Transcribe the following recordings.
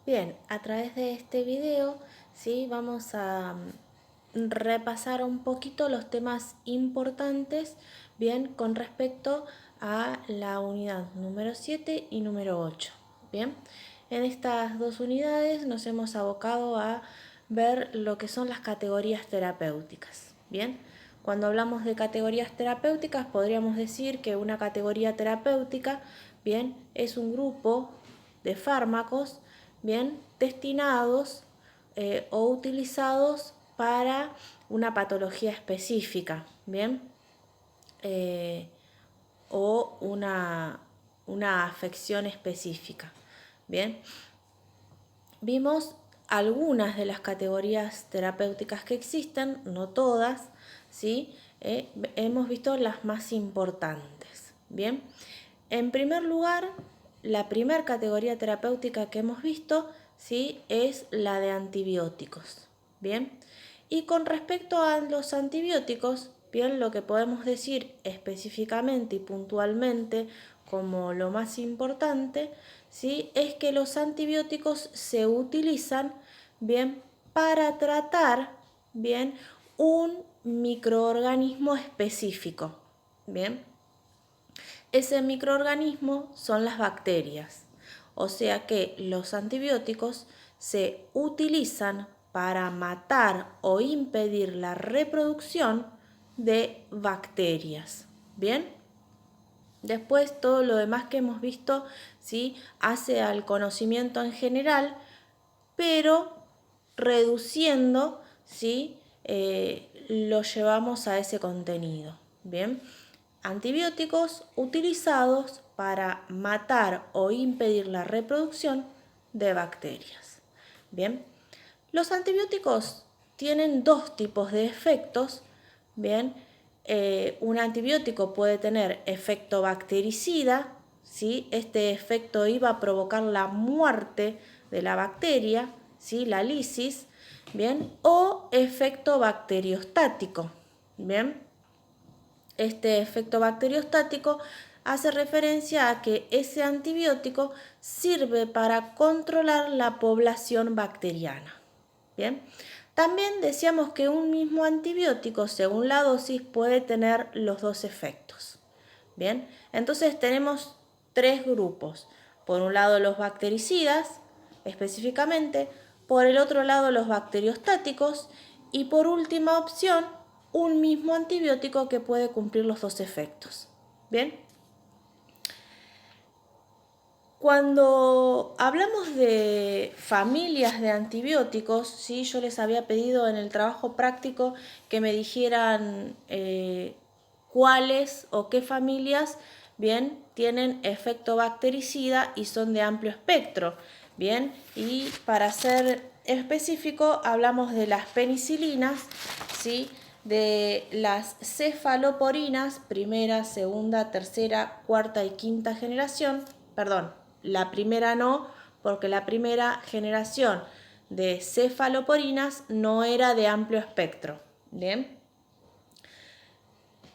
Bien, a través de este video, ¿sí? Vamos a repasar un poquito los temas importantes, bien, con respecto a la unidad número 7 y número 8. Bien, en estas dos unidades nos hemos abocado a ver lo que son las categorías terapéuticas. Bien, cuando hablamos de categorías terapéuticas, podríamos decir que una categoría terapéutica, bien, es un grupo de fármacos, bien, destinados o utilizados para una patología específica, bien, o una afección específica, bien. Vimos algunas de las categorías terapéuticas que existen, no todas, ¿sí? Hemos visto las más importantes, bien. En primer lugar, la primera categoría terapéutica que hemos visto, ¿sí? Es la de antibióticos, bien. Y con respecto a los antibióticos, bien, lo que podemos decir específicamente y puntualmente como lo más importante, ¿sí? Es que los antibióticos se utilizan, bien, para tratar, bien, un microorganismo específico, bien. Ese microorganismo son las bacterias, o sea que los antibióticos se utilizan para matar o impedir la reproducción de bacterias. ¿Bien? Después todo lo demás que hemos visto, ¿sí? Hace al conocimiento en general, pero reduciendo, ¿sí? Lo llevamos a ese contenido. Bien, antibióticos utilizados para matar o impedir la reproducción de bacterias. Bien, los antibióticos tienen dos tipos de efectos. Bien, un antibiótico puede tener efecto bactericida, ¿sí? Este efecto iba a provocar la muerte de la bacteria, ¿sí? La lisis, bien, o efecto bacteriostático, bien. Este efecto bacteriostático hace referencia a que ese antibiótico sirve para controlar la población bacteriana. Bien, también decíamos que un mismo antibiótico, según la dosis, puede tener los dos efectos. Bien, entonces tenemos tres grupos. Por un lado los bactericidas, específicamente, por el otro lado los bacteriostáticos y por última opción, un mismo antibiótico que puede cumplir los dos efectos. Bien. Cuando hablamos de familias de antibióticos, ¿sí? Yo les había pedido en el trabajo práctico que me dijeran cuáles o qué familias, bien, tienen efecto bactericida y son de amplio espectro, bien, y para ser específico hablamos de las penicilinas, ¿sí? De las cefaloporinas, primera, segunda, tercera, cuarta y quinta generación, perdón, la primera no, porque la primera generación de cefaloporinas no era de amplio espectro. Bien.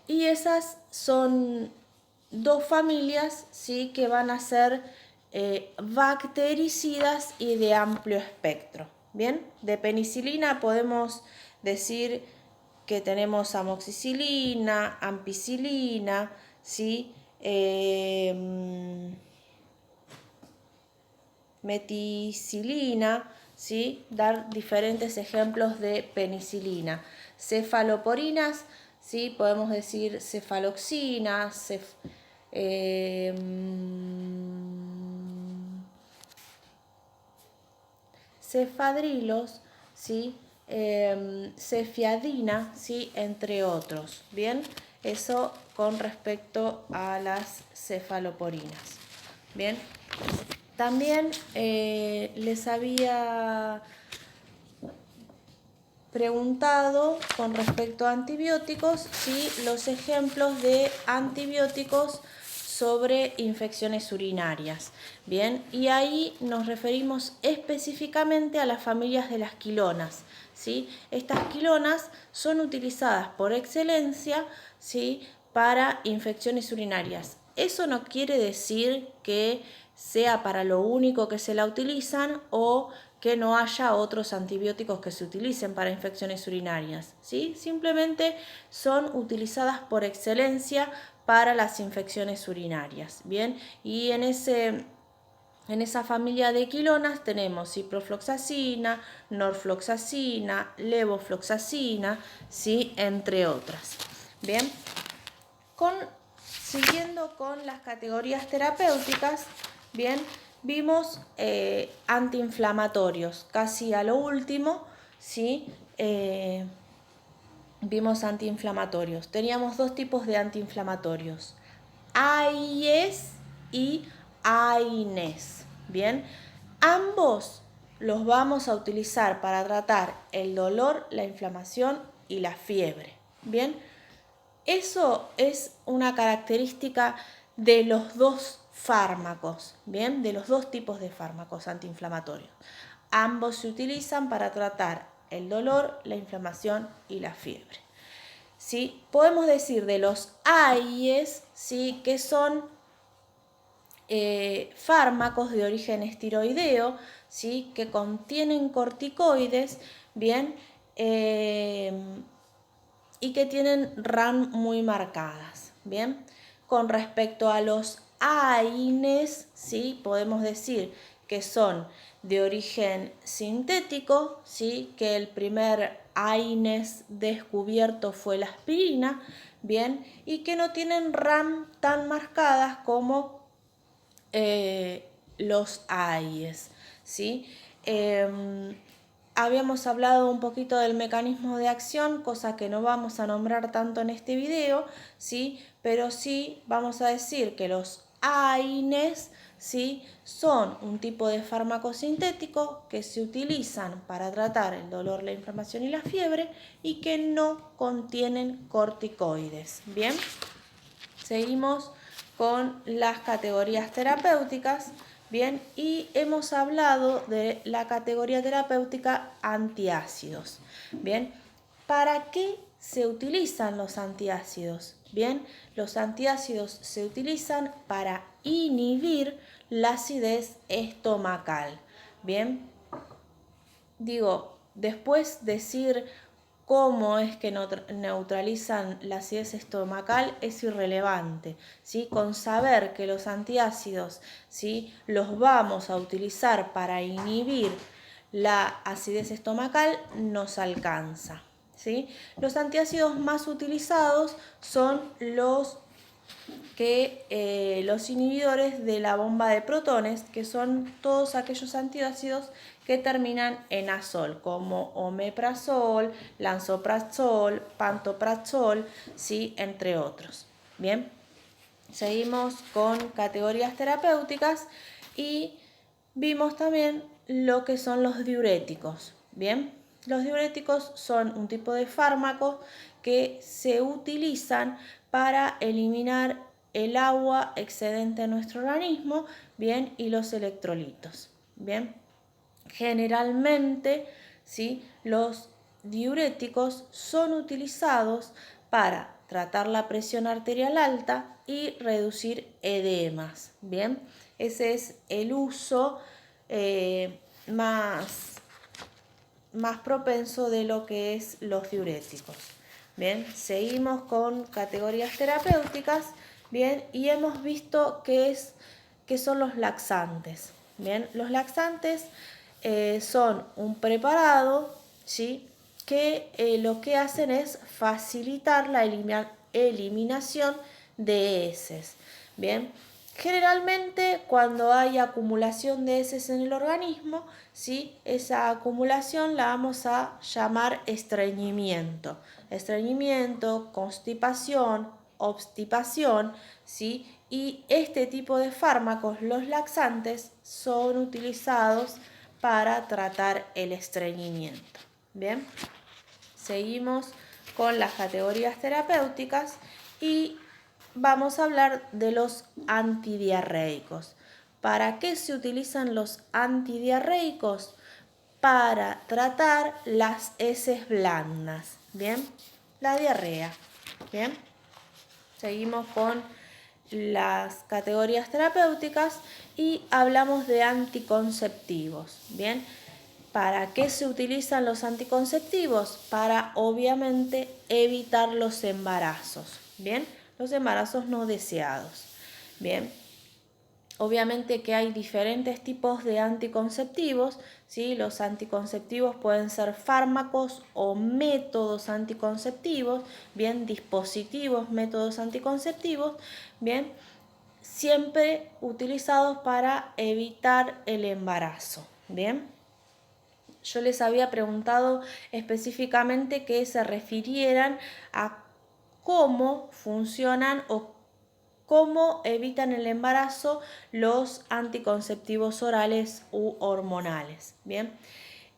Y esas son dos familias, ¿sí? Que van a ser bactericidas y de amplio espectro. Bien, de penicilina podemos decir que tenemos amoxicilina, ampicilina, ¿sí? Meticilina, ¿sí? Dar diferentes ejemplos de penicilina. Cefaloporinas, ¿sí? Podemos decir cefaloxina, cefadrilos, ¿sí? Cefiadina, ¿sí? Entre otros. Bien, eso con respecto a las cefaloporinas. Bien. También les había preguntado con respecto a antibióticos si los ejemplos de antibióticos sobre infecciones urinarias. Bien, y ahí nos referimos específicamente a las familias de las quilonas. ¿Sí? Estas quilonas son utilizadas por excelencia, ¿sí? Para infecciones urinarias. Eso no quiere decir que sea para lo único que se la utilizan o que no haya otros antibióticos que se utilicen para infecciones urinarias, ¿sí? Simplemente son utilizadas por excelencia para las infecciones urinarias, ¿bien? Y en esa familia de quilonas tenemos ciprofloxacina, norfloxacina, levofloxacina, ¿sí? Entre otras. Bien, siguiendo con las categorías terapéuticas, bien, vimos antiinflamatorios, casi a lo último, ¿sí? Vimos antiinflamatorios. Teníamos dos tipos de antiinflamatorios, AIES y AINES. Bien, ambos los vamos a utilizar para tratar el dolor, la inflamación y la fiebre. Bien, eso es una característica de los dos fármacos, bien, de los dos tipos de fármacos antiinflamatorios. Ambos se utilizan para tratar el dolor, la inflamación y la fiebre. ¿Sí? Podemos decir de los AIES, ¿sí? Que son fármacos de origen esteroideo, ¿sí? Que contienen corticoides, bien, y que tienen RAM muy marcadas, bien. Con respecto a los AINES, ¿sí? Podemos decir que son de origen sintético, ¿sí? Que el primer AINES descubierto fue la aspirina, bien, y que no tienen RAM tan marcadas como los AIES, ¿sí? Habíamos hablado un poquito del mecanismo de acción, cosa que no vamos a nombrar tanto en este video, ¿sí? Pero sí vamos a decir que los AINES, ¿sí? Son un tipo de fármaco sintético que se utilizan para tratar el dolor, la inflamación y la fiebre y que no contienen corticoides. Bien, seguimos con las categorías terapéuticas. Bien, y hemos hablado de la categoría terapéutica antiácidos. Bien, ¿para qué se utilizan los antiácidos? Bien, los antiácidos se utilizan para inhibir la acidez estomacal. Bien, digo, después decir cómo es que neutralizan la acidez estomacal es irrelevante, ¿sí? Con saber que los antiácidos, ¿sí? Los vamos a utilizar para inhibir la acidez estomacal nos alcanza, ¿sí? Los antiácidos más utilizados son los inhibidores de la bomba de protones, que son todos aquellos antiácidos que terminan en azol, como omeprazol, lansoprazol, pantoprazol, ¿sí? Entre otros. Bien, seguimos con categorías terapéuticas y vimos también lo que son los diuréticos. Bien, los diuréticos son un tipo de fármaco que se utilizan para eliminar el agua excedente de nuestro organismo, bien, y los electrolitos. Bien, generalmente, ¿sí? Los diuréticos son utilizados para tratar la presión arterial alta y reducir edemas. Bien, ese es el uso más propenso de lo que es los diuréticos. Bien, seguimos con categorías terapéuticas. Bien, y hemos visto qué son los laxantes. Bien, los laxantes son un preparado, ¿sí? Que lo que hacen es facilitar la eliminación de heces. Bien, generalmente cuando hay acumulación de heces en el organismo, ¿sí? Esa acumulación la vamos a llamar estreñimiento. Estreñimiento, constipación, obstipación, ¿sí? Y este tipo de fármacos, los laxantes, son utilizados para tratar el estreñimiento. Bien, seguimos con las categorías terapéuticas y vamos a hablar de los antidiarreicos. ¿Para qué se utilizan los antidiarreicos? Para tratar las heces blandas. Bien, la diarrea. Bien, seguimos con las categorías terapéuticas y hablamos de anticonceptivos. Bien, ¿para qué se utilizan los anticonceptivos? Para obviamente evitar los embarazos. Bien, los embarazos no deseados. Bien, obviamente que hay diferentes tipos de anticonceptivos, ¿sí? Los anticonceptivos pueden ser fármacos o métodos anticonceptivos, bien, dispositivos, métodos anticonceptivos, bien, siempre utilizados para evitar el embarazo, bien. Yo les había preguntado específicamente que se refirieran a cómo funcionan o cómo evitan el embarazo los anticonceptivos orales u hormonales. Bien,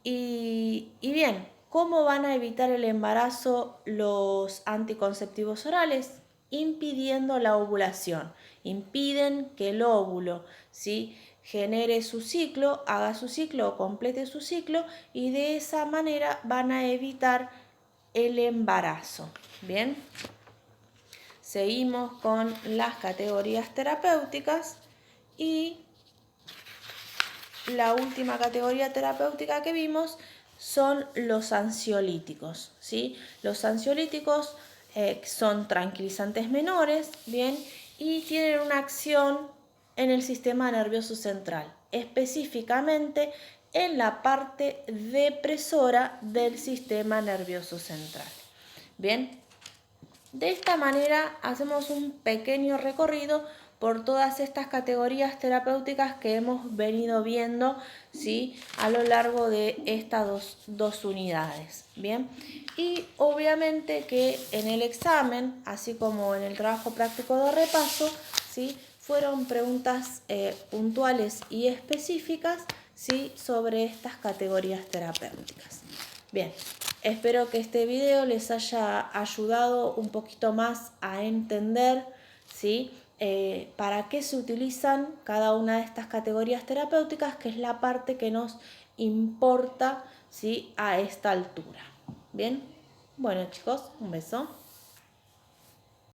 y bien, ¿cómo van a evitar el embarazo los anticonceptivos orales? Impidiendo la ovulación. Impiden que el óvulo, ¿sí?, genere su ciclo, haga su ciclo o complete su ciclo, y de esa manera van a evitar el embarazo. Bien, seguimos con las categorías terapéuticas y la última categoría terapéutica que vimos son los ansiolíticos, ¿sí? Los ansiolíticos son tranquilizantes menores, ¿bien? Y tienen una acción en el sistema nervioso central, específicamente en la parte depresora del sistema nervioso central. Bien, de esta manera hacemos un pequeño recorrido por todas estas categorías terapéuticas que hemos venido viendo, ¿sí?, a lo largo de estas dos unidades. Bien, y obviamente que en el examen, así como en el trabajo práctico de repaso, ¿sí?, fueron preguntas puntuales y específicas, ¿sí?, sobre estas categorías terapéuticas. Bien, espero que este video les haya ayudado un poquito más a entender, ¿sí?, para qué se utilizan cada una de estas categorías terapéuticas, que es la parte que nos importa, ¿sí?, a esta altura. Bien, bueno chicos, un beso.